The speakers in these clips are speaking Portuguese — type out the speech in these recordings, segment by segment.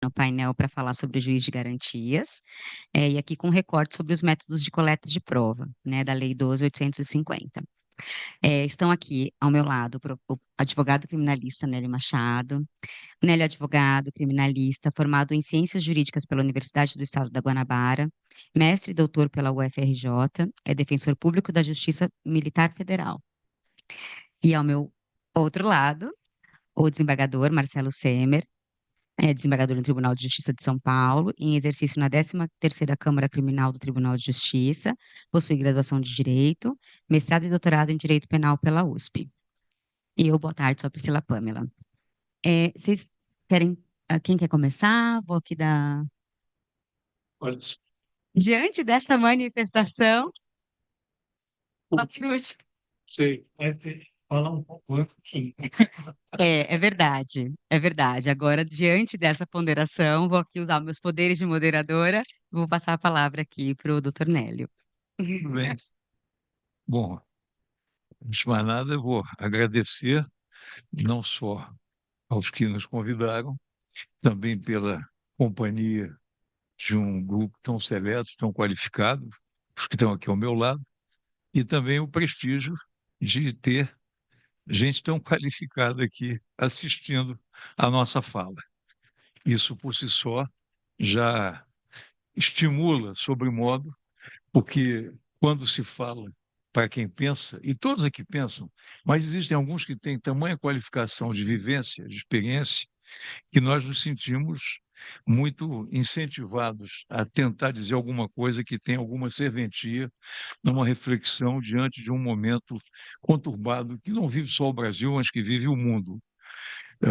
no painel para falar sobre o juiz de garantias, e aqui com recorte sobre os métodos de coleta de prova, né, da Lei 12.850. Estão aqui ao meu lado o advogado criminalista Nélio Machado. Nélio é advogado criminalista, formado em Ciências Jurídicas pela Universidade do Estado da Guanabara, mestre e doutor pela UFRJ, é defensor público da Justiça Militar Federal. E ao meu outro lado, o desembargador Marcelo Semer, é desembargador no Tribunal de Justiça de São Paulo, em exercício na 13ª Câmara Criminal do Tribunal de Justiça, possui graduação de Direito, mestrado e doutorado em Direito Penal pela USP. E eu, boa tarde, sou a Priscila Pâmela. Vocês querem, quem quer começar? Vou aqui dar... Pode. Diante dessa manifestação... Sei. Falar um pouco antes. É verdade, é verdade. Agora, diante dessa ponderação, vou aqui usar meus poderes de moderadora, vou passar a palavra aqui para o doutor Nélio. Tudo bem. Bom, antes de mais nada, eu vou agradecer não só aos que nos convidaram, também pela companhia de um grupo tão seleto, tão qualificado, os que estão aqui ao meu lado, e também o prestígio de ter gente tão qualificada aqui assistindo à nossa fala. Isso, por si só, já estimula sobremodo, porque quando se fala para quem pensa, e todos aqui pensam, mas existem alguns que têm tamanha qualificação de vivência, de experiência, que nós nos sentimos muito incentivados a tentar dizer alguma coisa que tenha alguma serventia numa reflexão diante de um momento conturbado que não vive só o Brasil, mas que vive o mundo.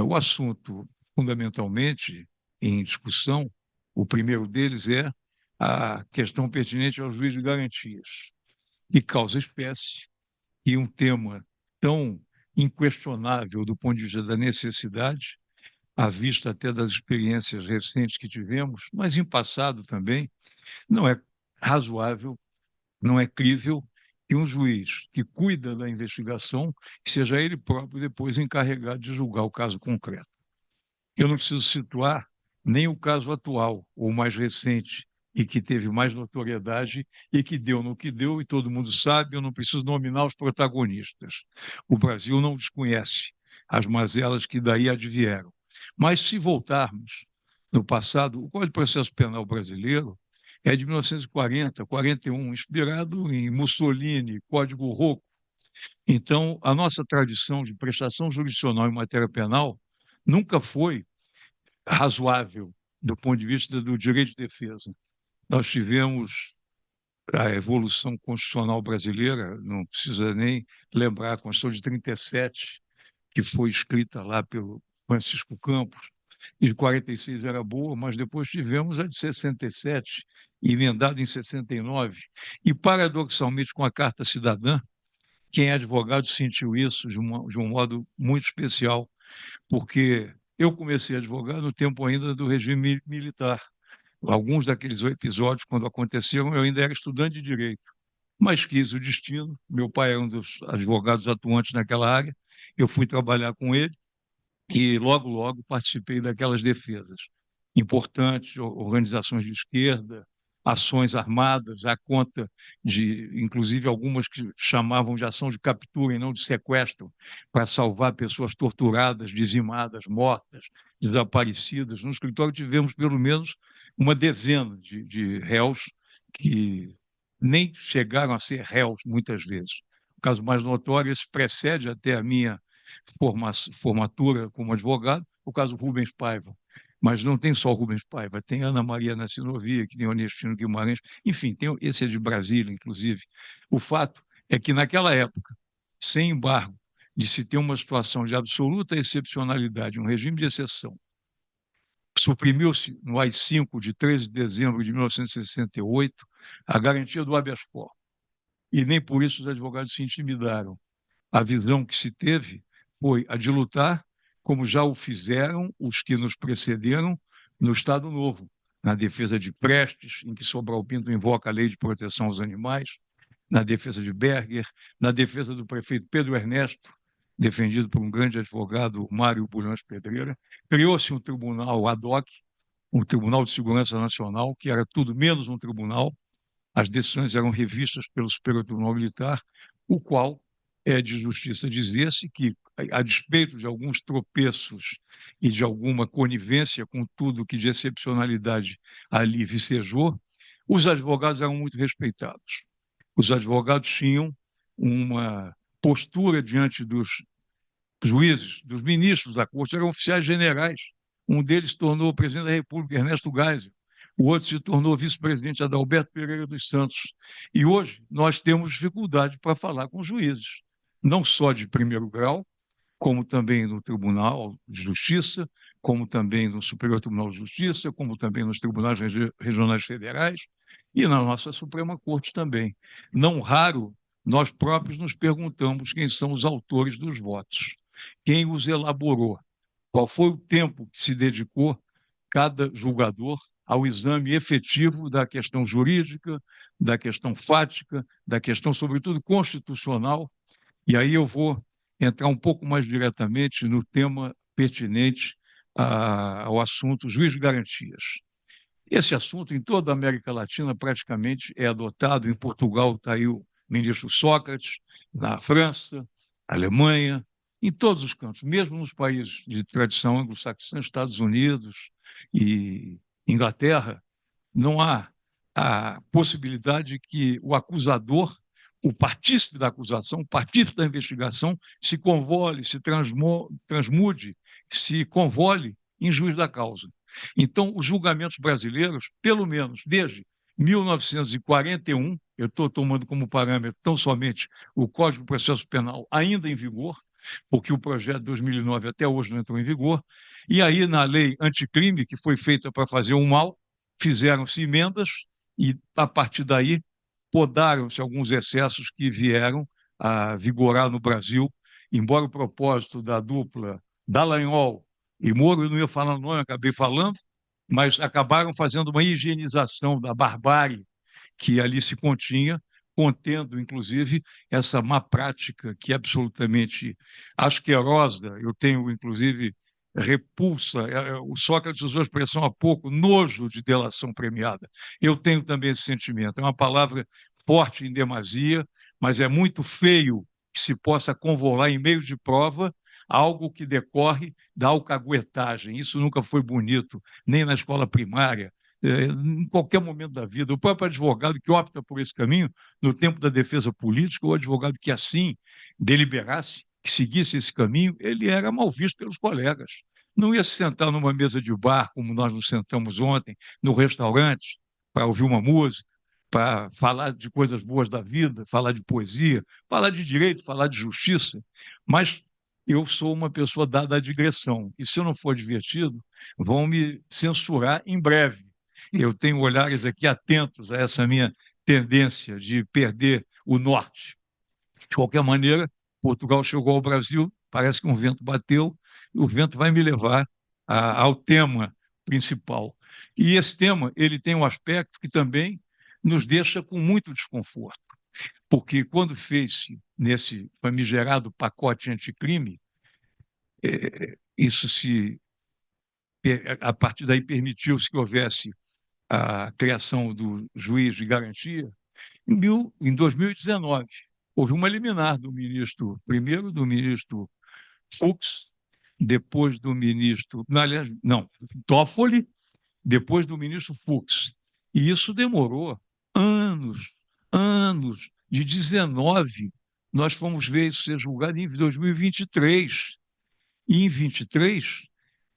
O assunto, fundamentalmente, em discussão, o primeiro deles é a questão pertinente ao juiz de garantias, e causa espécie, e um tema tão inquestionável do ponto de vista da necessidade, à vista até das experiências recentes que tivemos, mas em passado também, não é razoável, não é crível que um juiz que cuida da investigação seja ele próprio depois encarregado de julgar o caso concreto. Eu não preciso situar nem o caso atual, ou mais recente, e que teve mais notoriedade e que deu no que deu, e todo mundo sabe, eu não preciso nominar os protagonistas. O Brasil não desconhece as mazelas que daí advieram. Mas se voltarmos no passado, o Código de Processo Penal brasileiro é de 1940, 41, inspirado em Mussolini, Código Rocco. Então, a nossa tradição de prestação jurisdicional em matéria penal nunca foi razoável do ponto de vista do direito de defesa. Nós tivemos a evolução constitucional brasileira, não precisa nem lembrar, a Constituição de 37, que foi escrita lá pelo Francisco Campos, e de 46 era boa, mas depois tivemos a de 67, emendada em 69, e paradoxalmente com a Carta Cidadã, quem é advogado sentiu isso de um modo muito especial, porque eu comecei a advogar no tempo ainda do regime militar. Alguns daqueles episódios, quando aconteceram, eu ainda era estudante de direito, mas quis o destino. Meu pai era um dos advogados atuantes naquela área, eu fui trabalhar com ele e logo, logo participei daquelas defesas importantes, organizações de esquerda, ações armadas, à conta de, inclusive, algumas que chamavam de ação de captura e não de sequestro, para salvar pessoas torturadas, dizimadas, mortas, desaparecidas. No escritório tivemos pelo menos uma dezena de réus que nem chegaram a ser réus muitas vezes. O caso mais notório, esse precede até a minha formatura como advogado, o caso Rubens Paiva. Mas não tem só o Rubens Paiva, tem Ana Maria Nassinovia, que tem Onestino Guimarães, enfim, tem, esse é de Brasília, inclusive. O fato é que, naquela época, sem embargo, de se ter uma situação de absoluta excepcionalidade, um regime de exceção, suprimiu-se no AI-5 de 13 de dezembro de 1968 a garantia do habeas corpus. E nem por isso os advogados se intimidaram. A visão que se teve foi a de lutar, como já o fizeram os que nos precederam no Estado Novo, na defesa de Prestes, em que Sobral Pinto invoca a lei de proteção aos animais, na defesa de Berger, na defesa do prefeito Pedro Ernesto, defendido por um grande advogado, Mário Bulhões Pedreira. Criou-se um tribunal ad hoc, o Tribunal de Segurança Nacional, que era tudo menos um tribunal. As decisões eram revistas pelo Superior Tribunal Militar, o qual é de justiça dizer-se que, a despeito de alguns tropeços e de alguma conivência com tudo que de excepcionalidade ali vicejou, os advogados eram muito respeitados. Os advogados tinham uma postura diante dos juízes, dos ministros da corte, eram oficiais generais. Um deles se tornou presidente da República, Ernesto Geisel. O outro se tornou vice-presidente, Adalberto Pereira dos Santos. E hoje nós temos dificuldade para falar com juízes, não só de primeiro grau, como também no Tribunal de Justiça, como também no Superior Tribunal de Justiça, como também nos tribunais regionais federais e na nossa Suprema Corte também. Não raro, nós próprios nos perguntamos quem são os autores dos votos, quem os elaborou, qual foi o tempo que se dedicou cada julgador ao exame efetivo da questão jurídica, da questão fática, da questão, sobretudo, constitucional. E aí eu vou entrar um pouco mais diretamente no tema pertinente ao assunto juiz de garantias. Esse assunto, em toda a América Latina, praticamente é adotado. Em Portugal está aí o ministro Sócrates, na França, Alemanha, em todos os cantos, mesmo nos países de tradição anglo-saxã, Estados Unidos e Inglaterra, não há a possibilidade que o acusador, o partícipe da acusação, o partícipe da investigação, se convole, se transmude, se convole em juiz da causa. Então, os julgamentos brasileiros, pelo menos desde 1941, eu estou tomando como parâmetro tão somente o Código de Processo Penal ainda em vigor, porque o projeto de 2009 até hoje não entrou em vigor, e aí na lei anticrime, que foi feita para fazer um mal, fizeram-se emendas e, a partir daí, podaram-se alguns excessos que vieram a vigorar no Brasil, embora o propósito da dupla Dallagnol e Moro, eu não ia falar o nome, acabei falando, mas acabaram fazendo uma higienização da barbárie que ali se continha, contendo, inclusive, essa má prática que é absolutamente asquerosa. Eu tenho, inclusive, repulsa. O Sócrates usou a expressão há pouco, nojo de delação premiada. Eu tenho também esse sentimento. É uma palavra forte em demasia, mas é muito feio que se possa convolar em meio de prova algo que decorre da alcaguetagem. Isso nunca foi bonito, nem na escola primária, em qualquer momento da vida. O próprio advogado que opta por esse caminho, no tempo da defesa política, o advogado que assim deliberasse, que seguisse esse caminho, ele era mal visto pelos colegas. Não ia se sentar numa mesa de bar, como nós nos sentamos ontem, no restaurante, para ouvir uma música, para falar de coisas boas da vida, falar de poesia, falar de direito, falar de justiça, mas eu sou uma pessoa dada à digressão, e se eu não for divertido, vão me censurar em breve. Eu tenho olhares aqui atentos a essa minha tendência de perder o norte. De qualquer maneira, Portugal chegou ao Brasil, parece que um vento bateu, e o vento vai me levar ao tema principal. E esse tema ele tem um aspecto que também nos deixa com muito desconforto, porque quando fez-se nesse famigerado pacote anticrime, isso se a partir daí permitiu-se que houvesse a criação do juiz de garantia. Em 2019, houve uma liminar do ministro, primeiro do ministro Fux, depois do ministro, não, aliás, não, Toffoli, depois do ministro Fux. E isso demorou anos, anos. De 19, nós fomos ver isso ser julgado em 2023. E em 23,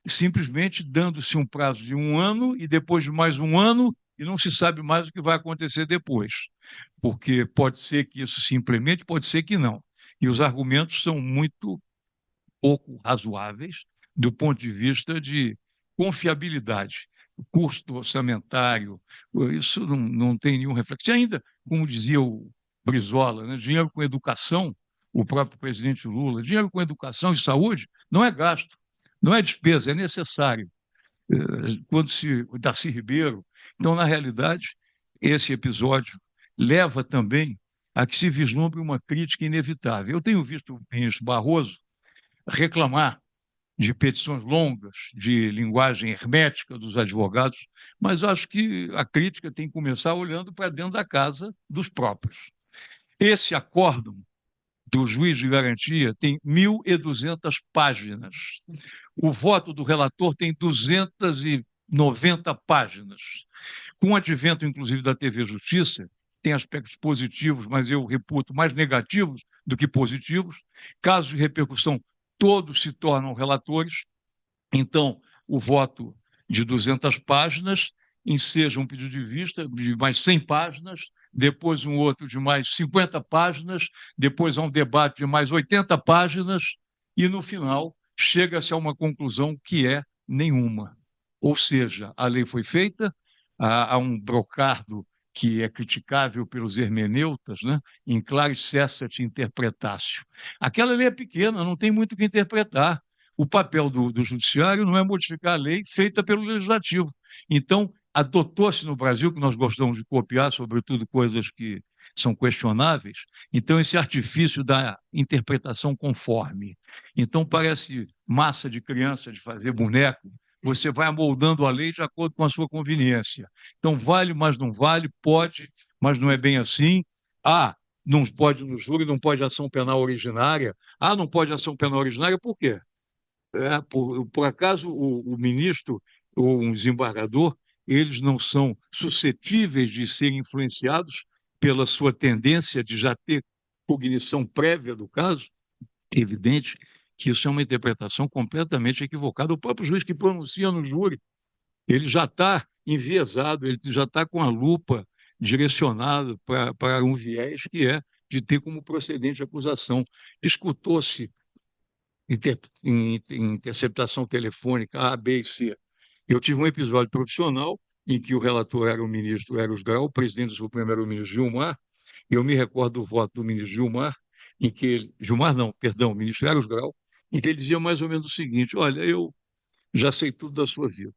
simplesmente dando-se um prazo de um ano e depois de mais um ano, e não se sabe mais o que vai acontecer depois. Porque pode ser que isso se implemente, pode ser que não. E os argumentos são muito pouco razoáveis do ponto de vista de confiabilidade. O custo orçamentário, isso não tem nenhum reflexo. E ainda, como dizia o Brizola, né, dinheiro com educação, o próprio presidente Lula, dinheiro com educação e saúde não é gasto, não é despesa, é necessário. Quando se Darcy Ribeiro. Então, na realidade, esse episódio leva também a que se vislumbre uma crítica inevitável. Eu tenho visto o ministro Barroso reclamar de petições longas, de linguagem hermética dos advogados, mas acho que a crítica tem que começar olhando para dentro da casa dos próprios. Esse acórdão do juiz de garantia tem 1.200 páginas. O voto do relator tem 290 páginas. Com o advento, inclusive, da TV Justiça, tem aspectos positivos, mas eu reputo mais negativos do que positivos. Casos de repercussão, todos se tornam relatores. Então, o voto de 200 páginas enseja um pedido de vista de mais 100 páginas, depois um outro de mais 50 páginas, depois há um debate de mais 80 páginas, e, no final, chega-se a uma conclusão que é nenhuma. Ou seja, a lei foi feita, há um brocardo que é criticável pelos hermeneutas, né? In claris cessat interpretatio. Aquela lei é pequena, não tem muito o que interpretar. O papel do judiciário não é modificar a lei feita pelo legislativo. Então, adotou-se no Brasil, que nós gostamos de copiar, sobretudo coisas que são questionáveis, então esse artifício da interpretação conforme. Então, parece massa de criança de fazer boneco, você vai amoldando a lei de acordo com a sua conveniência. Então, vale, mas não vale, pode, mas não é bem assim. Ah, não pode no júri, não pode ação penal originária. Ah, não pode ação penal originária, por quê? Por acaso o ministro ou um desembargador, eles não são suscetíveis de serem influenciados pela sua tendência de já ter cognição prévia do caso? É evidente que isso é uma interpretação completamente equivocada. O próprio juiz que pronuncia no júri, ele já está enviesado, ele já está com a lupa direcionada para um viés que é de ter como procedente a acusação. Escutou-se interceptação telefônica A, B e C. Eu tive um episódio profissional em que o relator era o ministro Eros Grau, o presidente do Supremo era o ministro Gilmar, e eu me recordo do voto do ministro Gilmar, em que ele, Gilmar não, perdão, o ministro Eros Grau, em que ele dizia mais ou menos o seguinte: olha, eu já sei tudo da sua vida,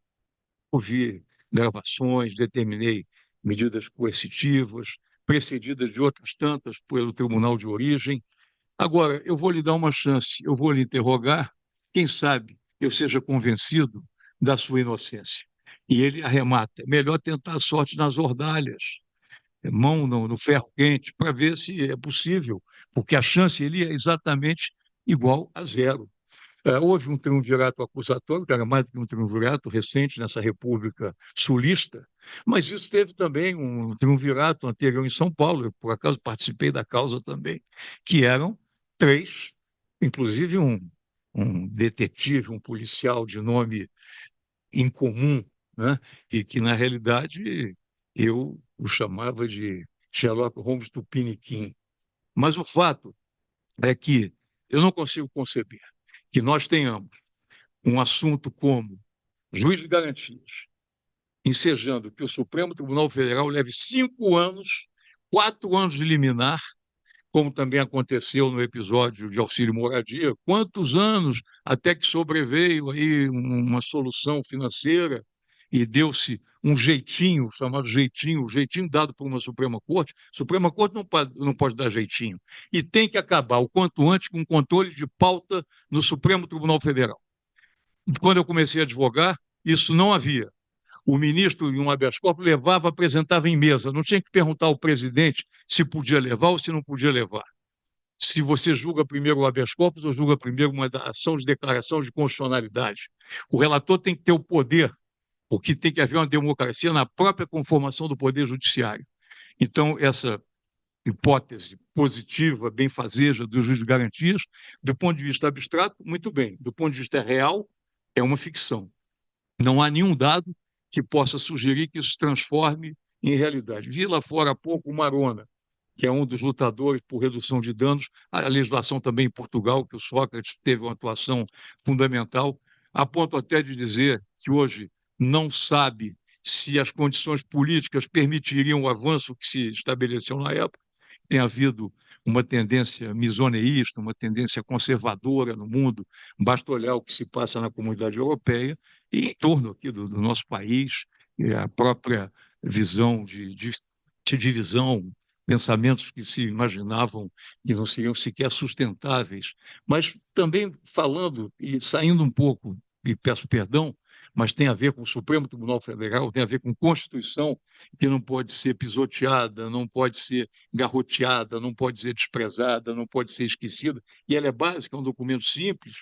ouvi gravações, determinei medidas coercitivas, precedidas de outras tantas pelo tribunal de origem. Agora, eu vou lhe dar uma chance, eu vou lhe interrogar, quem sabe eu seja convencido da sua inocência. E ele arremata: melhor tentar a sorte nas ordalhas, mão no ferro quente, para ver se é possível, porque a chance ele é exatamente igual a zero. Houve um triunvirato acusatório, que era mais do que um triunvirato recente nessa República Sulista, mas isso teve também um triunvirato anterior em São Paulo, eu, por acaso, participei da causa também, que eram três, inclusive um detetive, um policial de nome incomum, né? E que, na realidade, eu o chamava de Sherlock Holmes Tupiniquim. Mas o fato é que eu não consigo conceber que nós tenhamos um assunto como juiz de garantias, ensejando que o Supremo Tribunal Federal leve 5 anos, 4 anos de liminar, como também aconteceu no episódio de auxílio moradia, quantos anos até que sobreveio aí uma solução financeira e deu-se um jeitinho, chamado jeitinho, o jeitinho dado por uma Suprema Corte. Suprema Corte não pode dar jeitinho. E tem que acabar o quanto antes com o controle de pauta no Supremo Tribunal Federal. Quando eu comecei a advogar, isso não havia. O ministro, em um habeas corpus, levava, apresentava em mesa. Não tinha que perguntar ao presidente se podia levar ou se não podia levar. Se você julga primeiro o habeas corpus ou julga primeiro uma ação de declaração de constitucionalidade. O relator tem que ter o poder, porque tem que haver uma democracia na própria conformação do poder judiciário. Então, essa hipótese positiva, benfazeja do juiz de garantias, do ponto de vista abstrato, muito bem. Do ponto de vista real, é uma ficção. Não há nenhum dado que possa sugerir que isso se transforme em realidade. Vi lá fora há pouco o Marona, que é um dos lutadores por redução de danos, a legislação também em Portugal, que o Sócrates teve uma atuação fundamental, a ponto até de dizer que hoje não sabe se as condições políticas permitiriam o avanço que se estabeleceu na época. Tem havido uma tendência misoneísta, uma tendência conservadora no mundo, basta olhar o que se passa na comunidade europeia e em torno aqui do nosso país, a própria visão de divisão pensamentos que se imaginavam que não seriam sequer sustentáveis, mas também falando e saindo um pouco, e peço perdão, mas tem a ver com o Supremo Tribunal Federal, tem a ver com Constituição, que não pode ser pisoteada, não pode ser garroteada, não pode ser desprezada, não pode ser esquecida, e ela é básica, é um documento simples.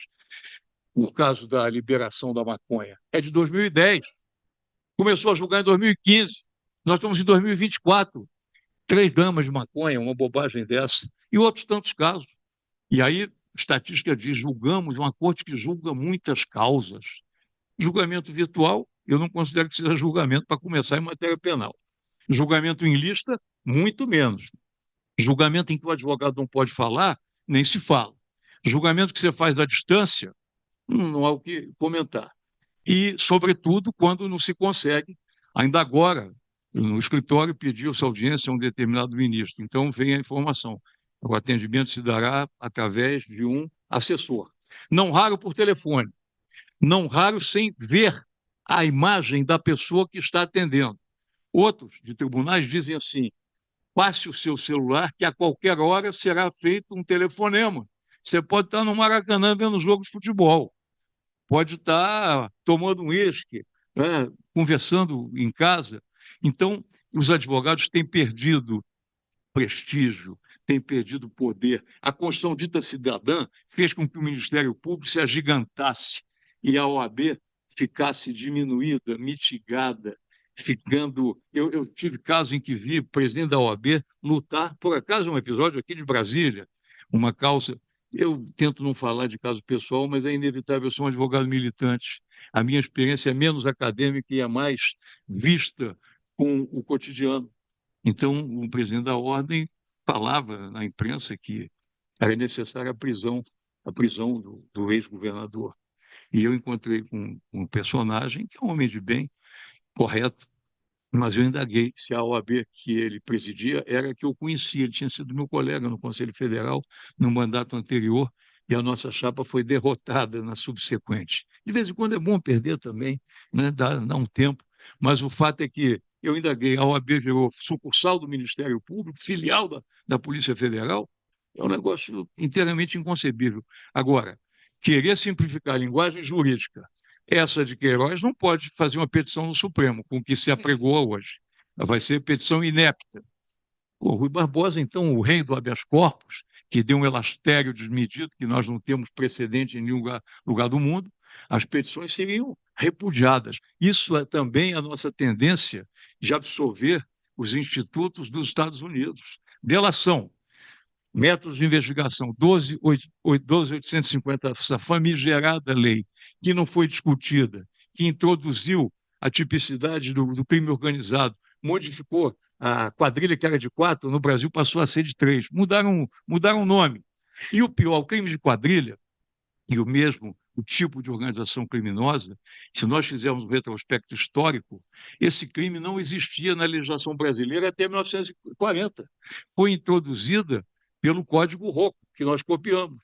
O caso da liberação da maconha é de 2010, começou a julgar em 2015, nós estamos em 2024, 3 gramas de maconha, uma bobagem dessa, e outros tantos casos. E aí, estatística diz, julgamos, uma corte que julga muitas causas. Julgamento virtual, eu não considero que seja julgamento para começar em matéria penal. Julgamento em lista, muito menos. Julgamento em que o advogado não pode falar, nem se fala. Julgamento que você faz à distância, não há o que comentar. E, sobretudo, quando não se consegue, ainda agora, no escritório pediu-se audiência a um determinado ministro. Então, vem a informação. O atendimento se dará através de um assessor. Não raro por telefone, não raro sem ver a imagem da pessoa que está atendendo. Outros de tribunais dizem assim: passe o seu celular, que a qualquer hora será feito um telefonema. Você pode estar no Maracanã vendo um jogo de futebol, pode estar tomando um uísque, né, conversando em casa. Então, os advogados têm perdido prestígio, têm perdido poder. A Constituição dita cidadã fez com que o Ministério Público se agigantasse e a OAB ficasse diminuída, mitigada, ficando. Eu tive casos em que vi o presidente da OAB lutar, por acaso, um episódio aqui de Brasília, uma causa. Eu tento não falar de caso pessoal, mas é inevitável, eu sou um advogado militante. A minha experiência é menos acadêmica e é mais vista com o cotidiano. Então, o presidente da ordem falava na imprensa que era necessária a prisão do ex-governador. E eu encontrei com um personagem que é um homem de bem, correto, mas eu indaguei se a OAB que ele presidia era a que eu conhecia. Ele tinha sido meu colega no Conselho Federal no mandato anterior e a nossa chapa foi derrotada na subsequente. De vez em quando é bom perder também, né? Dá um tempo, mas o fato é que eu indaguei, a OAB virou sucursal do Ministério Público, filial da Polícia Federal, é um negócio inteiramente inconcebível. Agora, querer simplificar a linguagem jurídica, essa de Queiroz não pode fazer uma petição no Supremo, com o que se apregoa hoje. Vai ser petição inepta. O Rui Barbosa, então, o rei do habeas corpus, que deu um elastério desmedido, que nós não temos precedente em nenhum lugar do mundo, as petições seriam repudiadas. Isso é também a nossa tendência de absorver os institutos dos Estados Unidos. Delação, métodos de investigação, 12.850, essa famigerada lei, que não foi discutida, que introduziu a tipicidade do crime organizado, modificou a quadrilha que era de 4, no Brasil passou a ser de 3, mudaram o nome. E o pior, o crime de quadrilha, e o mesmo o tipo de organização criminosa, se nós fizermos um retrospecto histórico, esse crime não existia na legislação brasileira até 1940. Foi introduzida pelo Código Rocco, que nós copiamos.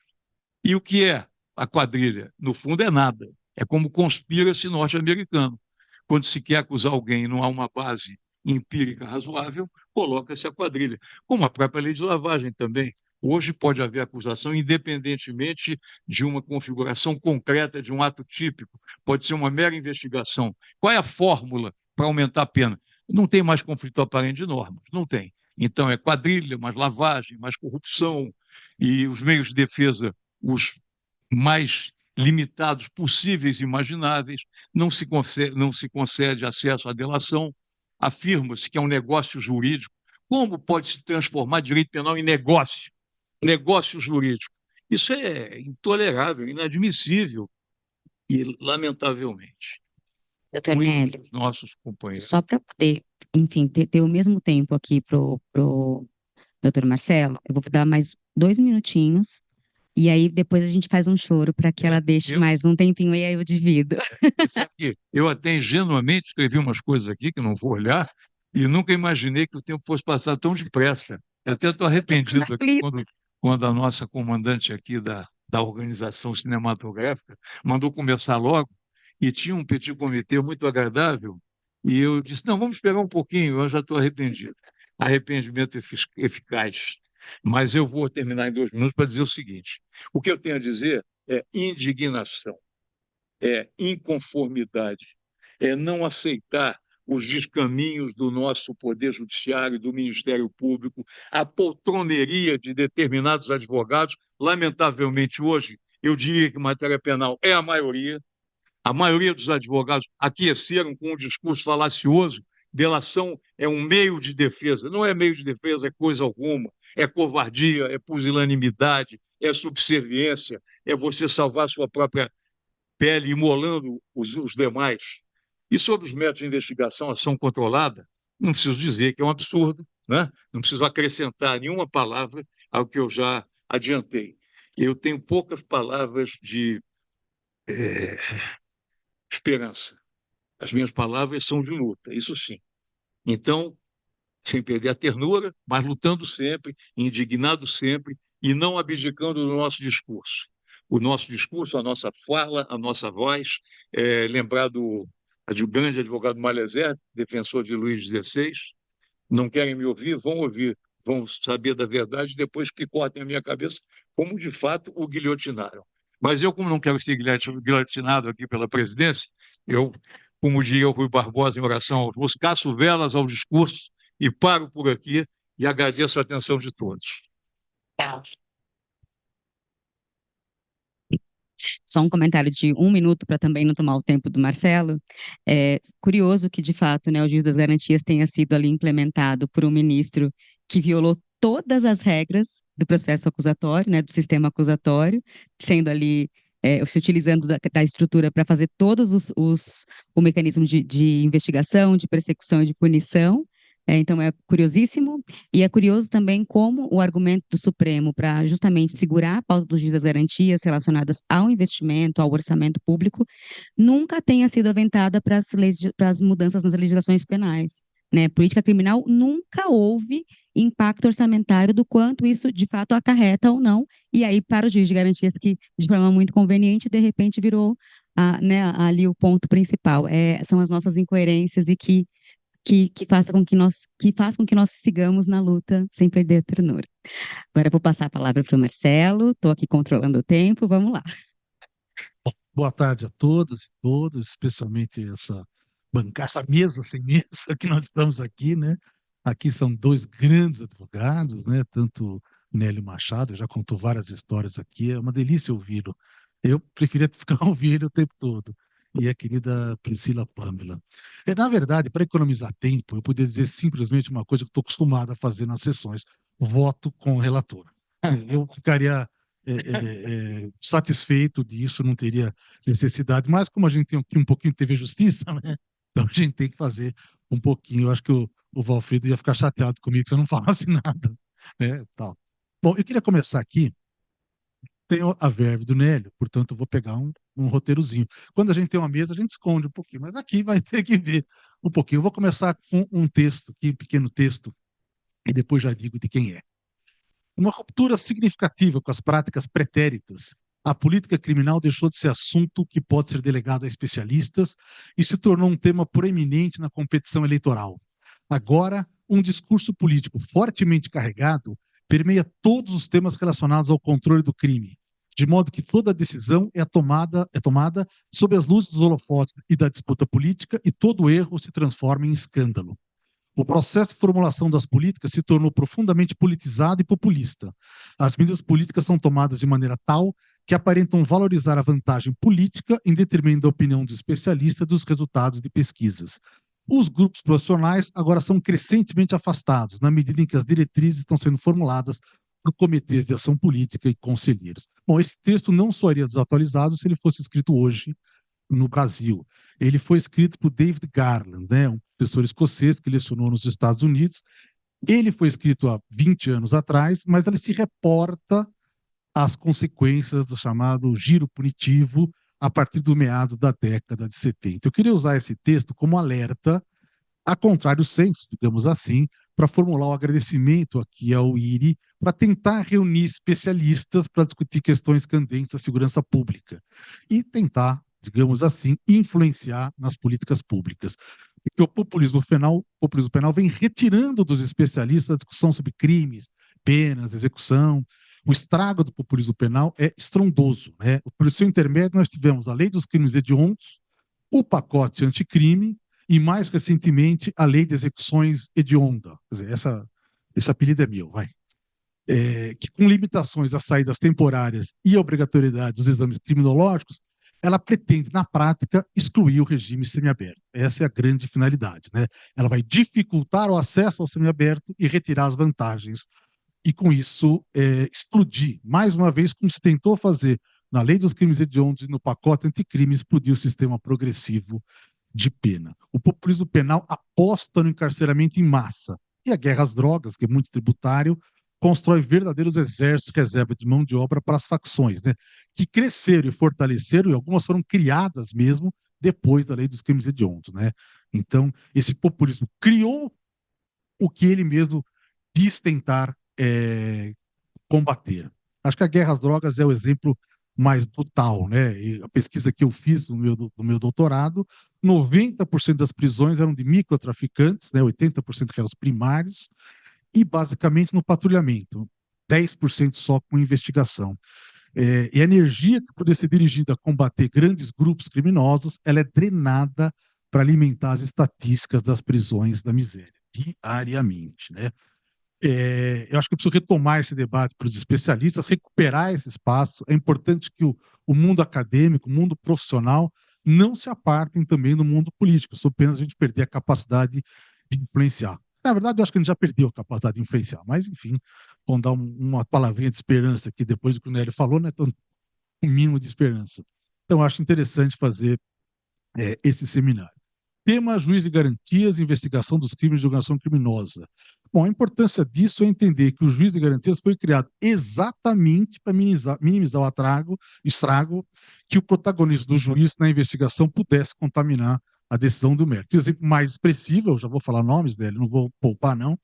E o que é a quadrilha? No fundo, é nada. É como conspira-se norte-americano. Quando se quer acusar alguém e não há uma base empírica razoável, coloca-se a quadrilha. Como a própria lei de lavagem também. Hoje pode haver acusação independentemente de uma configuração concreta de um ato típico. Pode ser uma mera investigação. Qual é a fórmula para aumentar a pena? Não tem mais conflito aparente de normas, não tem. Então é quadrilha, mais lavagem, mais corrupção e os meios de defesa, os mais limitados possíveis e imagináveis, não se concede acesso à delação, afirma-se que é um negócio jurídico. Como pode se transformar direito penal em negócio? Negócio jurídico. Isso é intolerável, inadmissível e, lamentavelmente, Doutor muitos Nélio, dos nossos companheiros. só para poder, enfim, ter o mesmo tempo aqui pro doutor Marcelo, eu vou dar mais 2 minutinhos, e aí depois a gente faz um choro para que ela deixe Eu, mais um tempinho e aí eu divido. sabe que eu até ingenuamente escrevi umas coisas aqui que não vou olhar e nunca imaginei que o tempo fosse passar tão depressa. Eu até estou arrependido aqui Aflito. quando a nossa comandante aqui da organização cinematográfica mandou começar logo e tinha um petit comitê muito agradável e eu disse, não, vamos esperar um pouquinho, eu já estou arrependido. arrependimento eficaz. Mas eu vou terminar em 2 minutos para dizer o seguinte: o que eu tenho a dizer é indignação, é inconformidade, é não aceitar os descaminhos do nosso Poder Judiciário, do Ministério Público, a poltroneria de determinados advogados. Lamentavelmente, hoje, eu diria que matéria penal é a maioria dos advogados aqueceram com um discurso falacioso. Delação é um meio de defesa. Não é meio de defesa, é coisa alguma. É covardia, é pusilanimidade, é subserviência, é você salvar sua própria pele imolando os demais. E sobre os métodos de investigação, ação controlada, não preciso dizer que é um absurdo, né? Não preciso acrescentar nenhuma palavra ao que eu já adiantei. Eu tenho poucas palavras de esperança. As minhas palavras são de luta, isso sim. Então, sem perder a ternura, mas lutando sempre, indignado sempre e não abdicando do nosso discurso. O nosso discurso, a nossa fala, a nossa voz, lembrar do grande advogado Malezer, defensor de Luís XVI, não querem me ouvir, vão saber da verdade depois que cortem a minha cabeça, como de fato o guilhotinaram. Mas eu, como não quero ser guilhotinado aqui pela presidência, eu, como diria o Rui Barbosa em oração aos meus, caço velas ao discurso e paro por aqui e agradeço a atenção de todos. Só um comentário de 1 minuto para também não tomar o tempo do Marcelo. É curioso que, de fato, né, o juiz das garantias tenha sido ali implementado por um ministro que violou todas as regras do processo acusatório, né, do sistema acusatório, sendo ali, se utilizando da estrutura para fazer todos o mecanismo de investigação, de persecução e de punição. Então, é curiosíssimo, e é curioso também como o argumento do Supremo para justamente segurar a pauta dos juízes das garantias relacionadas ao investimento, ao orçamento público, nunca tenha sido aventada para as mudanças nas legislações penais. Né? Política criminal nunca houve impacto orçamentário do quanto isso de fato acarreta ou não, e aí para o juiz de garantias que, de forma muito conveniente, de repente virou né, ali o ponto principal. São as nossas incoerências e que faz com que nós sigamos na luta sem perder a ternura. Agora eu vou passar a palavra para o Marcelo, estou aqui controlando o tempo, vamos lá. Boa tarde a todas e todos, especialmente essa mesa sem mesa que nós estamos aqui, né? Aqui são dois grandes advogados, né? Tanto o Nélio Machado, já contou várias histórias aqui, é uma delícia ouvi-lo. Eu preferia ficar ouvindo ele o tempo todo. E a querida Priscila Pamela. Na verdade, para economizar tempo, eu poderia dizer simplesmente uma coisa que estou acostumado a fazer nas sessões: voto com o relator. Eu ficaria satisfeito disso, não teria necessidade, mas como a gente tem aqui um pouquinho de TV Justiça, né? Então a gente tem que fazer um pouquinho. Eu acho que o Valfrido ia ficar chateado comigo se eu não falasse nada, né? Tal. Bom, eu queria começar aqui. Tenho a verve do Nélio, portanto, eu vou pegar um roteirozinho. Quando a gente tem uma mesa, a gente esconde um pouquinho, mas aqui vai ter que ver um pouquinho. Eu vou começar com um texto, aqui, um pequeno texto, e depois já digo de quem é. Uma ruptura significativa com as práticas pretéritas. A política criminal deixou de ser assunto que pode ser delegado a especialistas e se tornou um tema proeminente na competição eleitoral. Agora, um discurso político fortemente carregado permeia todos os temas relacionados ao controle do crime, de modo que toda decisão é tomada sob as luzes dos holofotes e da disputa política, e todo erro se transforma em escândalo. O processo de formulação das políticas se tornou profundamente politizado e populista. As medidas políticas são tomadas de maneira tal que aparentam valorizar a vantagem política em detrimento da opinião dos especialistas dos resultados de pesquisas. Os grupos profissionais agora são crescentemente afastados, na medida em que as diretrizes estão sendo formuladas por comitês de ação política e conselheiros. Bom, esse texto não seria desatualizado se ele fosse escrito hoje no Brasil. Ele foi escrito por David Garland, né, um professor escocês que lecionou nos Estados Unidos. Ele foi escrito há 20 anos atrás, mas ele se reporta às consequências do chamado giro punitivo a partir do meados da década de 70. Eu queria usar esse texto como alerta, a contrário senso, digamos assim, para formular o agradecimento aqui ao IRI, para tentar reunir especialistas para discutir questões candentes da segurança pública e tentar, digamos assim, influenciar nas políticas públicas. Porque o populismo penal vem retirando dos especialistas a discussão sobre crimes, penas, execução. O estrago do populismo penal é estrondoso, né? Por seu intermédio, nós tivemos a lei dos crimes hediondos, o pacote anticrime e, mais recentemente, a lei de execuções hedionda. Quer dizer, esse apelido é meu, vai. Que com limitações às saídas temporárias e a obrigatoriedade dos exames criminológicos, ela pretende, na prática, excluir o regime semiaberto. Essa é a grande finalidade, né? Ela vai dificultar o acesso ao semiaberto e retirar as vantagens. E, com isso, explodir, mais uma vez, como se tentou fazer na lei dos crimes hediondos e no pacote anticrime, explodir o sistema progressivo de pena. O populismo penal aposta no encarceramento em massa. E a guerra às drogas, que é muito tributário, constrói verdadeiros exércitos de reserva de mão de obra para as facções, né? Que cresceram e fortaleceram, e algumas foram criadas mesmo depois da lei dos crimes hediondos, né? Então, esse populismo criou o que ele mesmo diz tentar combater. Acho que a guerra às drogas é o exemplo mais brutal, né? E a pesquisa que eu fiz no meu doutorado, 90% das prisões eram de microtraficantes, né? 80% réus primários, e basicamente no patrulhamento, 10% só com investigação. E a energia que poderia ser dirigida a combater grandes grupos criminosos, ela é drenada para alimentar as estatísticas das prisões da miséria, diariamente, né? Eu acho que eu preciso retomar esse debate para os especialistas, recuperar esse espaço. É importante que o mundo acadêmico, o mundo profissional, não se apartem também do mundo político, sob pena de a gente perder a capacidade de influenciar. Na verdade, eu acho que a gente já perdeu a capacidade de influenciar, mas, enfim, vamos dar uma palavrinha de esperança aqui, depois do que o Nélio falou, né? Então, um mínimo de esperança. Então, eu acho interessante fazer esse seminário. Tema: juiz de garantias, investigação dos crimes de organização criminosa. Bom, a importância disso é entender que o juiz de garantias foi criado exatamente para minimizar o estrago que o protagonismo do juiz na investigação pudesse contaminar a decisão do mérito. O exemplo mais expressivo, eu já vou falar nomes dele, não vou poupar não,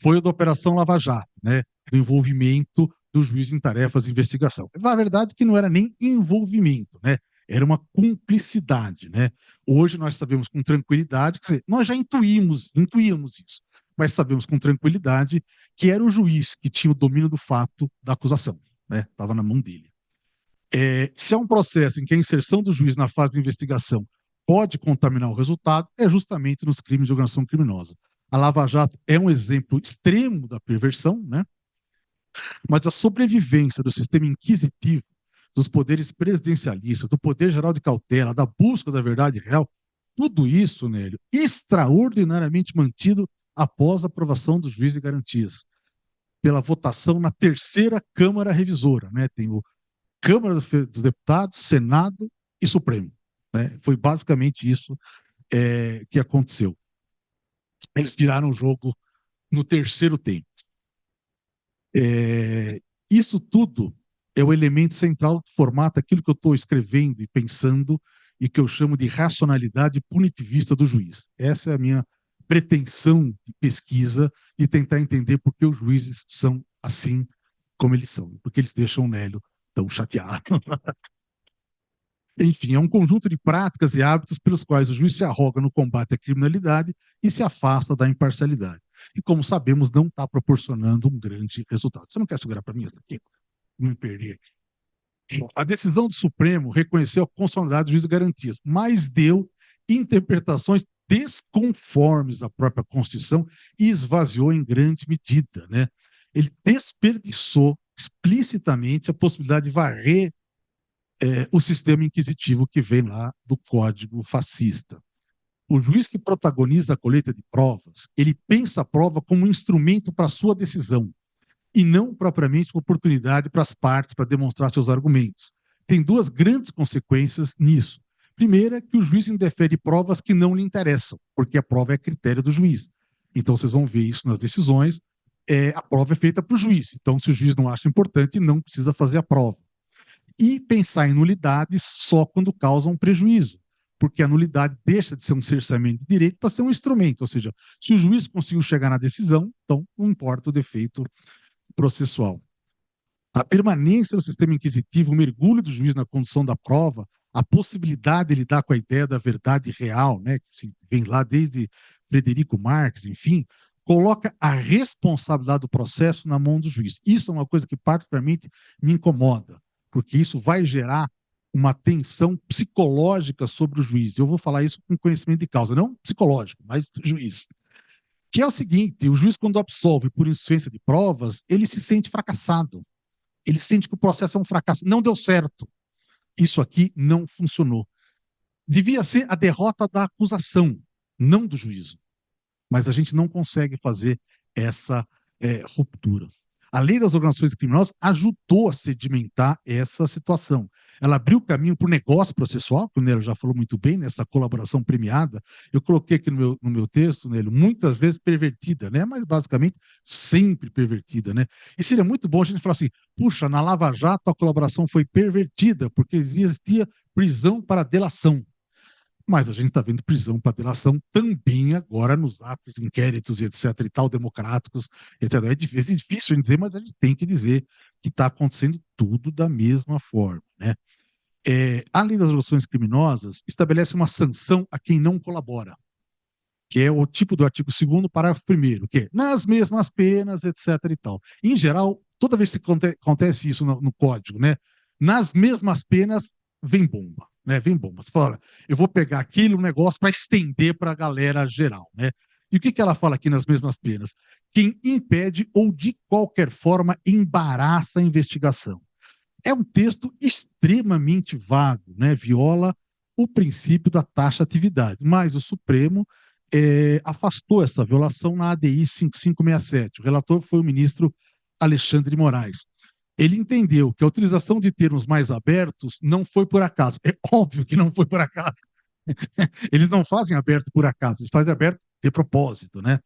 foi o da Operação Lava Jato, né? O envolvimento do juiz em tarefas de investigação. Na verdade, que não era nem envolvimento, né? Era uma cumplicidade, né? Hoje nós sabemos com tranquilidade, quer dizer, nós já intuímos isso, mas sabemos com tranquilidade que era o juiz que tinha o domínio do fato da acusação, né? Estava na mão dele. Se há um processo em que a inserção do juiz na fase de investigação pode contaminar o resultado, é justamente nos crimes de organização criminosa. A Lava Jato é um exemplo extremo da perversão, né? Mas a sobrevivência do sistema inquisitivo, dos poderes presidencialistas, do poder geral de cautela, da busca da verdade real, tudo isso, Nélio, extraordinariamente mantido após a aprovação do juiz de garantias, pela votação na terceira Câmara Revisora, né? Tem o Câmara dos Deputados, Senado e Supremo, né? Foi basicamente isso que aconteceu. Eles tiraram o jogo no terceiro tempo. Isso tudo é o elemento central do formato, aquilo que eu estou escrevendo e pensando, e que eu chamo de racionalidade punitivista do juiz. Essa é a minha pretensão de pesquisa, de tentar entender por que os juízes são assim como eles são, porque eles deixam o Nélio tão chateado. Enfim, é um conjunto de práticas e hábitos pelos quais o juiz se arroga no combate à criminalidade e se afasta da imparcialidade. E, como sabemos, não está proporcionando um grande resultado. Você não quer segurar para mim isso aqui? Não me perdi aqui. A decisão do Supremo reconheceu a constitucionalidade do juiz de garantias, mas deu interpretações desconformes à própria Constituição e esvaziou em grande medida, né? Ele desperdiçou explicitamente a possibilidade de varrer o sistema inquisitivo que vem lá do Código Fascista. O juiz que protagoniza a colheita de provas, ele pensa a prova como um instrumento para a sua decisão, e não propriamente uma oportunidade para as partes para demonstrar seus argumentos. Tem duas grandes consequências nisso. Primeira, que o juiz indefere provas que não lhe interessam, porque a prova é critério do juiz. Então, vocês vão ver isso nas decisões. A prova é feita para o juiz. Então, se o juiz não acha importante, não precisa fazer a prova. E pensar em nulidades só quando causa um prejuízo, porque a nulidade deixa de ser um cerceamento de direito para ser um instrumento. Ou seja, se o juiz conseguiu chegar na decisão, então não importa o defeito processual. A permanência do sistema inquisitivo, o mergulho do juiz na condução da prova, a possibilidade de lidar com a ideia da verdade real, né, que vem lá desde Frederico Marx, enfim, coloca a responsabilidade do processo na mão do juiz. Isso é uma coisa que particularmente me incomoda, porque isso vai gerar uma tensão psicológica sobre o juiz. Eu vou falar isso com conhecimento de causa, não psicológico, mas do juiz. Que é o seguinte, o juiz, quando absolve por insuficiência de provas, ele se sente fracassado. Ele sente que o processo é um fracasso. Não deu certo. Isso aqui não funcionou. Devia ser a derrota da acusação, não do juízo. Mas a gente não consegue fazer essa ruptura. A lei das organizações criminosas ajudou a sedimentar essa situação. Ela abriu caminho para o negócio processual, que o Nélio já falou muito bem, nessa colaboração premiada. Eu coloquei aqui no meu texto, Nélio, muitas vezes pervertida, né? Mas basicamente sempre pervertida, né? E seria muito bom a gente falar assim, puxa, na Lava Jato a colaboração foi pervertida, porque existia prisão para delação. Mas a gente está vendo prisão para delação também agora nos atos, inquéritos e etc. e tal, democráticos, etc. É difícil dizer, mas a gente tem que dizer que está acontecendo tudo da mesma forma, né? A lei das organizações criminosas estabelece uma sanção a quem não colabora, que é o tipo do artigo 2º, parágrafo 1º, que é nas mesmas penas, etc. e tal. Em geral, toda vez que acontece isso no código, né? Nas mesmas penas, vem bomba. Né, vem bomba. Você fala, olha, eu vou pegar aquele negócio para estender para a galera geral, né? E o que ela fala aqui nas mesmas penas? Quem impede ou de qualquer forma embaraça a investigação. É um texto extremamente vago, né? Viola o princípio da taxatividade, mas o Supremo afastou essa violação na ADI 5567. O relator foi o ministro Alexandre de Moraes. Ele entendeu que a utilização de termos mais abertos não foi por acaso. É óbvio que não foi por acaso. Eles não fazem aberto por acaso, eles fazem aberto de propósito, né?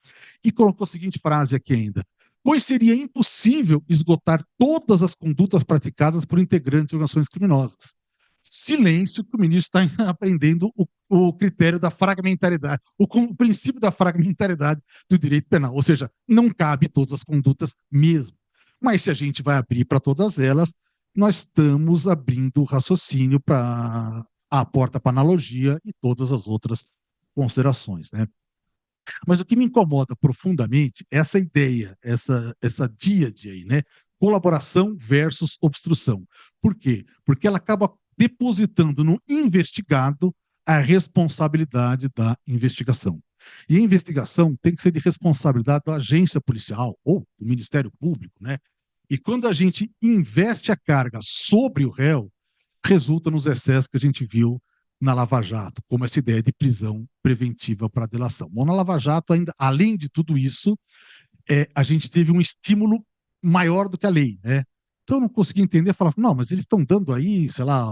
E colocou a seguinte frase aqui ainda: pois seria impossível esgotar todas as condutas praticadas por integrantes de organizações criminosas. Silêncio que o ministro está aprendendo o critério da fragmentariedade, o princípio da fragmentariedade do direito penal, ou seja, não cabe todas as condutas mesmo. Mas se a gente vai abrir para todas elas, nós estamos abrindo o raciocínio para a porta para analogia e todas as outras considerações, né? Mas o que me incomoda profundamente é essa ideia, essa díade aí, né? Colaboração versus obstrução. Por quê? Porque ela acaba depositando no investigado a responsabilidade da investigação. E a investigação tem que ser de responsabilidade da agência policial ou do Ministério Público, né? E quando a gente investe a carga sobre o réu, resulta nos excessos que a gente viu na Lava Jato, como essa ideia de prisão preventiva para delação. Bom, na Lava Jato, ainda, além de tudo isso, a gente teve um estímulo maior do que a lei, né? Então eu não consegui entender, falar, não, mas eles estão dando aí, sei lá,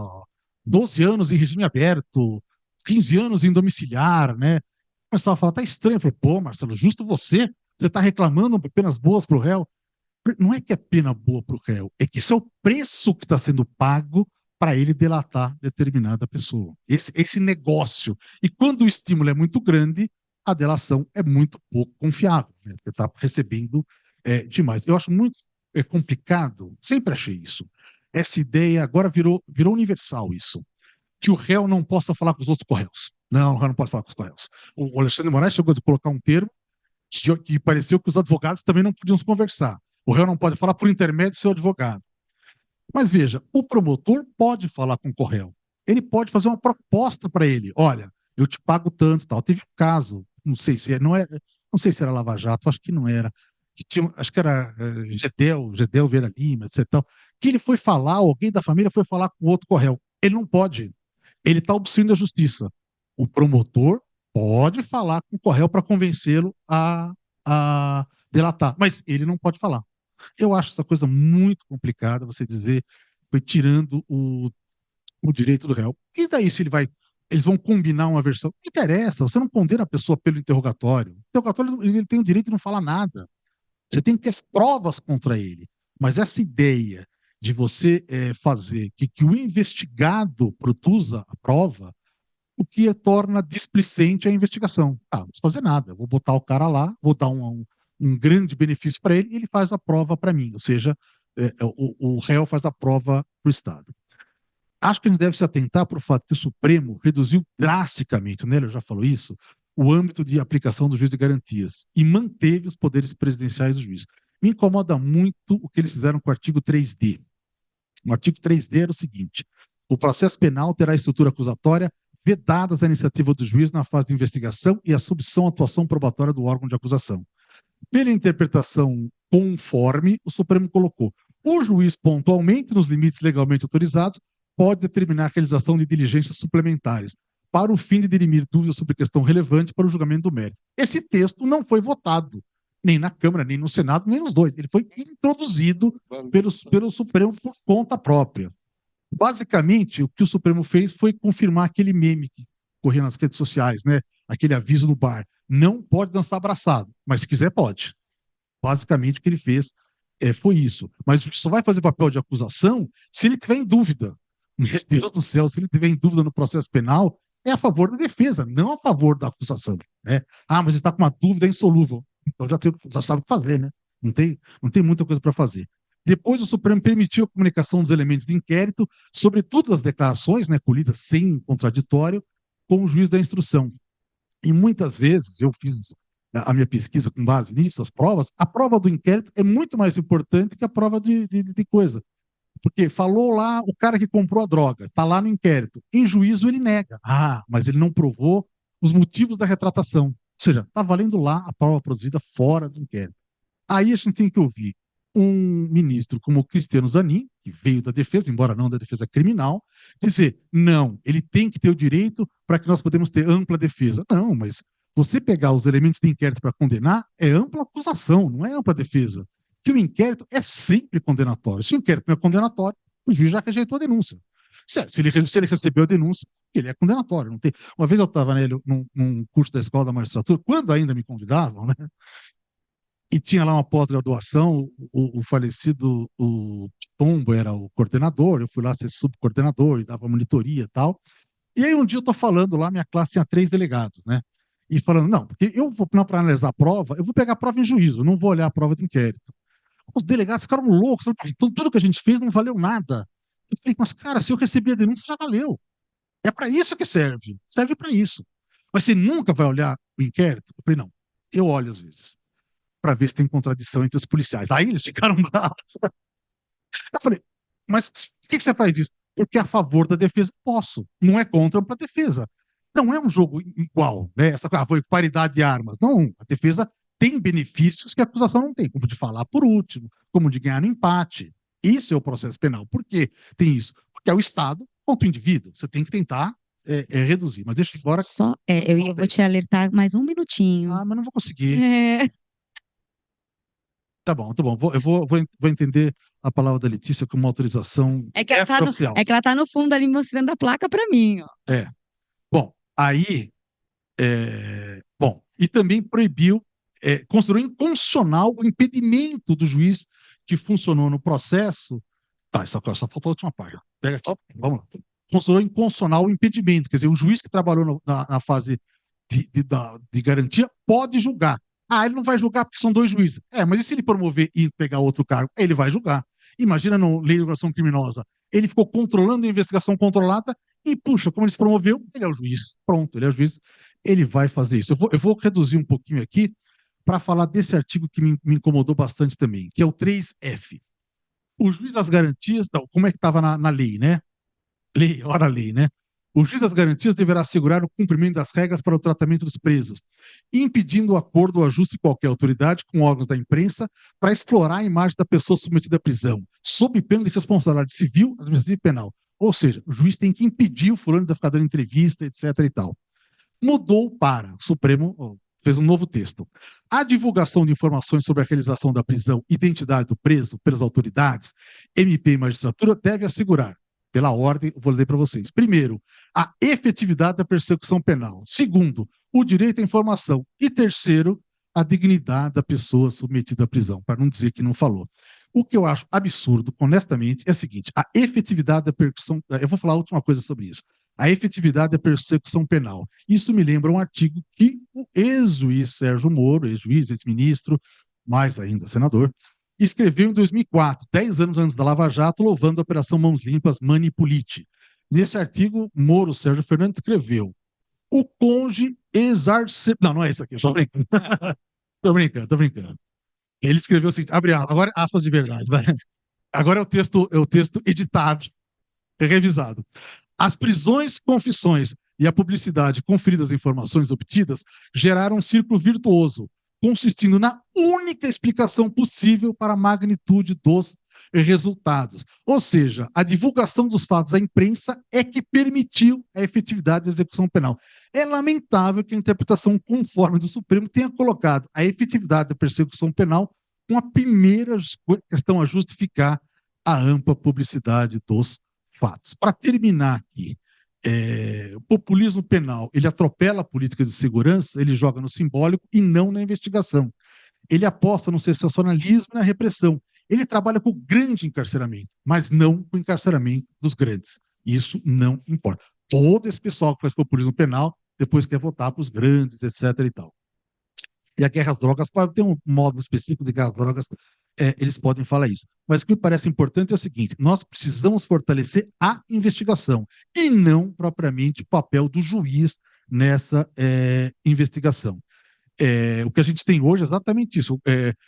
12 anos em regime aberto, 15 anos em domiciliar, né? Começava a falar, tá estranho. Eu falei, pô, Marcelo, justo você está reclamando penas boas para o réu. Não é que é pena boa para o réu, é que isso é o preço que está sendo pago para ele delatar determinada pessoa. Esse negócio. E quando o estímulo é muito grande, a delação é muito pouco confiável. Né? Você está recebendo demais. Eu acho muito complicado, sempre achei isso. Essa ideia agora virou universal isso. Que o réu não possa falar com os outros correios. Não, o réu não pode falar com os correios. O Alexandre de Moraes chegou a colocar um termo que pareceu que os advogados também não podiam se conversar. O réu não pode falar por intermédio do seu advogado. Mas veja, o promotor pode falar com o corréu. Ele pode fazer uma proposta para ele. Olha, eu te pago tanto, tal. Teve um caso, não sei se era Lava Jato, acho que não era. Acho que era Gedel Vera Lima, etc. Tal, que ele foi falar, alguém da família foi falar com outro corréu. Ele não pode. Ele está obstruindo a justiça. O promotor pode falar com o corréu para convencê-lo a delatar, mas ele não pode falar. Eu acho essa coisa muito complicada, você dizer, foi tirando o direito do réu. E daí, se eles vão combinar uma versão? Não interessa, você não condena a pessoa pelo interrogatório. O interrogatório, ele tem o direito de não falar nada. Você tem que ter as provas contra ele. Mas essa ideia de você fazer que o investigado produza a prova, o que torna displicente a investigação. Ah, não preciso fazer nada, vou botar o cara lá, vou dar um grande benefício para ele e ele faz a prova para mim, ou seja, o réu faz a prova para o Estado. acho que a gente deve se atentar para o fato que o Supremo reduziu drasticamente, o Nélio já falou isso, o âmbito de aplicação do juiz de garantias e manteve os poderes presidenciais do juiz. Me incomoda muito o que eles fizeram com o artigo 3D. O artigo 3D era o seguinte: o processo penal terá estrutura acusatória vedadas a iniciativa do juiz na fase de investigação e a submissão à atuação probatória do órgão de acusação. Pela interpretação conforme, o Supremo colocou: o juiz, pontualmente, nos limites legalmente autorizados, pode determinar a realização de diligências suplementares, para o fim de dirimir dúvidas sobre questão relevante para o julgamento do mérito. Esse texto não foi votado, nem na Câmara, nem no Senado, nem nos dois. Ele foi introduzido pelo Supremo por conta própria. Basicamente, o que o Supremo fez foi confirmar aquele meme que corria nas redes sociais, né? Aquele aviso no bar: não pode dançar abraçado, mas se quiser pode. Basicamente o que ele fez foi isso. Mas só vai fazer papel de acusação se ele tiver em dúvida. Meu Deus do céu, se ele tiver em dúvida no processo penal, é a favor da defesa, não a favor da acusação, né? Ah, mas ele está com uma dúvida insolúvel. Então já sabe o que fazer, né? Não tem muita coisa para fazer. Depois, o Supremo permitiu a comunicação dos elementos de inquérito, sobretudo as declarações, né, colhidas sem contraditório, com o juiz da instrução. E muitas vezes, eu fiz a minha pesquisa com base nisso, as provas, a prova do inquérito é muito mais importante que a prova de coisa. Porque falou lá o cara que comprou a droga, está lá no inquérito. Em juízo, ele nega. Ah, mas ele não provou os motivos da retratação. Ou seja, está valendo lá a prova produzida fora do inquérito. Aí a gente tem que ouvir um ministro como o Cristiano Zanin, que veio da defesa, embora não da defesa criminal, dizer: não, ele tem que ter o direito para que nós podemos ter ampla defesa. Não, mas você pegar os elementos de inquérito para condenar é ampla acusação, não é ampla defesa. Que o inquérito é sempre condenatório. Se o inquérito não é condenatório, o juiz já rejeitou a denúncia. Se ele recebeu a denúncia, ele é condenatório. Não tem... Uma vez eu estava num curso da Escola da Magistratura, quando ainda me convidavam, né? E tinha lá uma pós-graduação, o falecido o Tombo era o coordenador, eu fui lá ser subcoordenador e dava monitoria e tal. E aí um dia eu estou falando lá, minha classe tinha 3 delegados, né? E falando: não, porque eu vou, para analisar a prova, eu vou pegar a prova em juízo, não vou olhar a prova de inquérito. Os delegados ficaram loucos, então tudo que a gente fez não valeu nada. Eu falei: mas cara, se eu recebi a denúncia, já valeu. É para isso que serve para isso. Mas você nunca vai olhar o inquérito? Eu falei: não, eu olho às vezes, para ver se tem contradição entre os policiais. Aí eles ficaram bravos. Eu falei: mas por que você faz isso? Porque a favor da defesa posso, não é contra para a defesa. Não é um jogo igual, né? Essa foi paridade de armas. Não, a defesa tem benefícios que a acusação não tem, como de falar por último, como de ganhar no empate. Isso é o processo penal. Por que tem isso? Porque é o Estado contra o indivíduo. Você tem que tentar reduzir. Mas deixa eu agora. Eu vou te alertar mais um minutinho. Ah, mas não vou conseguir. É. Tá bom, tá bom. Eu vou entender a palavra da Letícia como uma autorização É que ela tá no fundo ali mostrando a placa para mim, ó. Bom, aí. Bom, e também proibiu, considerou inconstitucional o impedimento do juiz que funcionou no processo. Tá, só faltou a última página. Pega aqui, vamos lá. Considerou inconstitucional o impedimento, quer dizer, o juiz que trabalhou na fase de garantia pode julgar. Ah, ele não vai julgar porque são 2 juízes. Mas e se ele promover e pegar outro cargo? Ele vai julgar. Imagina no Lei de Organização Criminosa. Ele ficou controlando a investigação controlada e, puxa, como ele se promoveu, ele é o juiz. Pronto, ele é o juiz. Ele vai fazer isso. Eu vou reduzir um pouquinho aqui para falar desse artigo que me incomodou bastante também, que é o 3F. O juiz das garantias, não, como é que estava na lei, né? Ora a lei, né? O juiz das garantias deverá assegurar o cumprimento das regras para o tratamento dos presos, impedindo o acordo ou ajuste de qualquer autoridade com órgãos da imprensa para explorar a imagem da pessoa submetida à prisão, sob pena de responsabilidade civil, administrativa e penal. Ou seja, o juiz tem que impedir o fulano de ficar dando entrevista, etc. e tal. Mudou para o Supremo, fez um novo texto. A divulgação de informações sobre a realização da prisão e identidade do preso pelas autoridades, MP e magistratura, deve assegurar, pela ordem, vou ler para vocês. Primeiro, a efetividade da persecução penal. Segundo, o direito à informação. E terceiro, a dignidade da pessoa submetida à prisão, para não dizer que não falou. O que eu acho absurdo, honestamente, é o seguinte: a efetividade da persecução. Eu vou falar a última coisa sobre isso. A efetividade da persecução penal. Isso me lembra um artigo que o ex-juiz Sérgio Moro, ex-juiz, ex-ministro, mais ainda senador, escreveu em 2004, 10 anos antes da Lava Jato, louvando a Operação Mãos Limpas Manipulite. Nesse artigo, Moro Sérgio Fernandes escreveu: o conge exarce... Não, não é isso aqui, tô brincando. Tô brincando, tô brincando. Ele escreveu o seguinte, abre aspas, agora aspas de verdade, vai. Agora é o texto editado, revisado. As prisões, confissões e a publicidade conferidas às informações obtidas geraram um círculo virtuoso, consistindo na única explicação possível para a magnitude dos resultados. Ou seja, a divulgação dos fatos à imprensa é que permitiu a efetividade da execução penal. É lamentável que a interpretação conforme do Supremo tenha colocado a efetividade da persecução penal com a primeira questão a justificar a ampla publicidade dos fatos. Para terminar aqui, o populismo penal, ele atropela a política de segurança, ele joga no simbólico e não na investigação. Ele aposta no sensacionalismo e na repressão. Ele trabalha com o grande encarceramento, mas não com o encarceramento dos grandes. Isso não importa. Todo esse pessoal que faz populismo penal, depois quer votar para os grandes, etc. e tal. E a guerra às drogas, tem um modo específico de guerra às drogas, eles podem falar isso. Mas o que me parece importante é o seguinte: nós precisamos fortalecer a investigação e não propriamente o papel do juiz nessa investigação. O que a gente tem hoje é exatamente isso,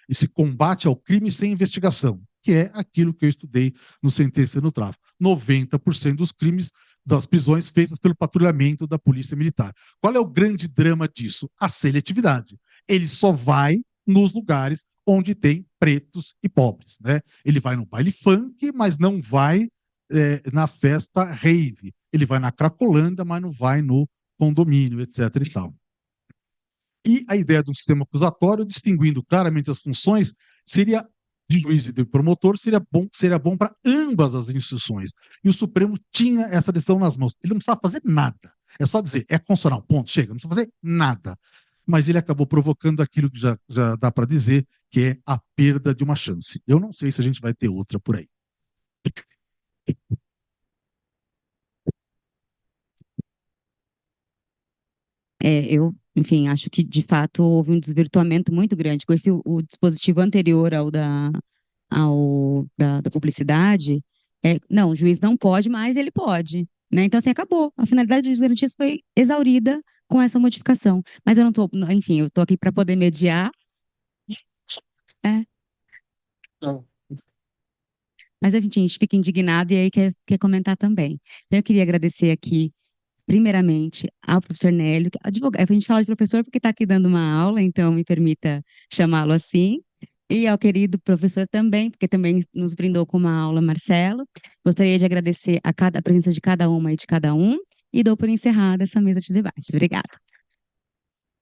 esse combate ao crime sem investigação, que é aquilo que eu estudei no Sentença e no Tráfico. 90% dos crimes, das prisões feitas pelo patrulhamento da Polícia Militar. Qual é o grande drama disso? A seletividade. Ele só vai nos lugares onde tem pretos e pobres, né? Ele vai no baile funk, mas não vai na festa rave. Ele vai na Cracolândia, mas não vai no condomínio, etc. e tal. E a ideia de um sistema acusatório, distinguindo claramente as funções, seria de juiz e de promotor, seria bom para ambas as instituições. E o Supremo tinha essa decisão nas mãos. Ele não precisava fazer nada. É só dizer, é constitucional, ponto, chega, não precisa fazer nada. Mas ele acabou provocando aquilo que já dá para dizer, que é a perda de uma chance. Eu não sei se a gente vai ter outra por aí. Enfim, acho que de fato houve um desvirtuamento muito grande. Com o dispositivo anterior da publicidade, não, o juiz não pode, mas ele pode, né? Então, assim, acabou. A finalidade das garantias foi exaurida com essa modificação. Mas eu não estou, enfim, eu estou aqui para poder mediar. É. Mas, enfim, a gente fica indignado e aí quer comentar também. Então, eu queria agradecer aqui, primeiramente, ao professor Nélio, advogado. A gente fala de professor porque está aqui dando uma aula, então me permita chamá-lo assim. E ao querido professor também, porque também nos brindou com uma aula, Marcelo. Gostaria de agradecer a presença de cada uma e de cada um, e dou por encerrada essa mesa de debates. Obrigada.